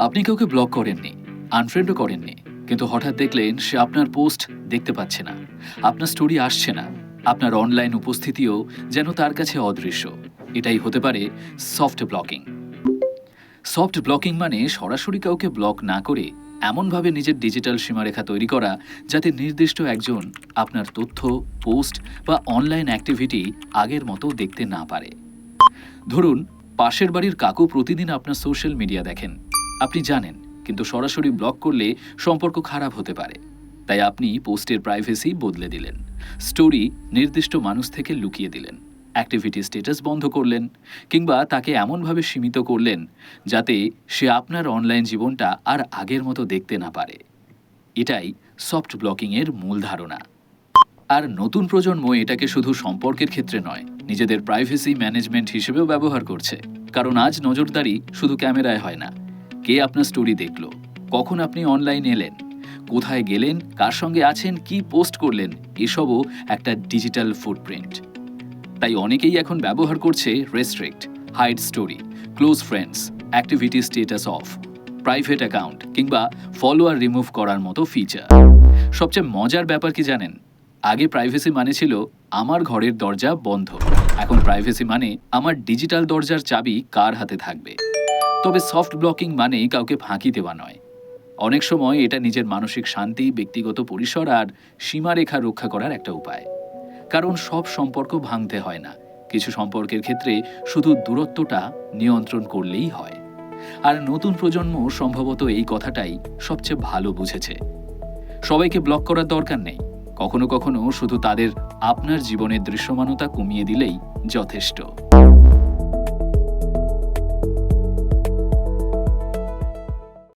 আপনি কাউকে ব্লক করেননি, আনফ্রেন্ডও করেননি, কিন্তু হঠাৎ দেখলেন সে আপনার পোস্ট দেখতে পাচ্ছে না, আপনার স্টোরি আসছে না, আপনার অনলাইন উপস্থিতিও যেন তার কাছে অদৃশ্য। এটাই হতে পারে সফট ব্লকিং। সফট ব্লকিং মানে সরাসরি কাউকে ব্লক না করে এমনভাবে নিজের ডিজিটাল সীমারেখা তৈরি করা যাতে নির্দিষ্ট একজন আপনার তথ্য, পোস্ট বা অনলাইন অ্যাক্টিভিটি আগের মতো দেখতে না পারে। ধরুন, পাশের বাড়ির কাকু প্রতিদিন আপনার সোশ্যাল মিডিয়া দেখেন, আপনি জানেন, কিন্তু সরাসরি ব্লক করলে সম্পর্ক খারাপ হতে পারে। তাই আপনি পোস্টের প্রাইভেসি বদলে দিলেন, স্টোরি নির্দিষ্ট মানুষ থেকে লুকিয়ে দিলেন, অ্যাক্টিভিটি স্ট্যাটাস বন্ধ করলেন, কিংবা তাকে এমনভাবে সীমিত করলেন যাতে সে আপনার অনলাইন জীবনটা আর আগের মতো দেখতে না পারে। এটাই সফট ব্লকিংয়ের মূল ধারণা। আর নতুন প্রজন্ম এটাকে শুধু সম্পর্কের ক্ষেত্রে নয়, নিজেদের প্রাইভেসি ম্যানেজমেন্ট হিসেবেও ব্যবহার করছে। কারণ আজ নজরদারি শুধু ক্যামেরায় হয় না, কে আপনার স্টোরি দেখলো, কখন আপনি অনলাইন এলেন, কোথায় গেলেন, কার সঙ্গে আছেন, কি পোস্ট করলেন, এসবও একটা ডিজিটাল ফুটপ্রিন্ট। তাই অনেকেই এখন ব্যবহার করছে restrict, hide story, close friends, activity status off, private account কিংবা ফলোয়ার রিমুভ করার মতো ফিচার। সবচেয়ে মজার ব্যাপার কি জানেন? আগে প্রাইভেসি মানে ছিল আমার ঘরের দরজা বন্ধ, এখন প্রাইভেসি মানে আমার ডিজিটাল দরজার চাবি কার হাতে থাকবে। তবে সফট ব্লকিং মানে কাউকে ফাঁকি দেওয়া নয়। অনেক সময় এটা নিজের মানসিক শান্তি, ব্যক্তিগত পরিসর আর সীমারেখা রক্ষা করার একটা উপায়। কারণ সব সম্পর্ক ভাঙতে হয় না, কিছু সম্পর্কের ক্ষেত্রে শুধু দূরত্বটা নিয়ন্ত্রণ করলেই হয়। আর নতুন প্রজন্ম সম্ভবত এই কথাটাই সবচেয়ে ভালো বুঝেছে। সবাইকে ব্লক করার দরকার নেই, কখনো কখনো শুধু তাদের আপনার জীবনের দৃশ্যমানতা কমিয়ে দিলেই যথেষ্ট।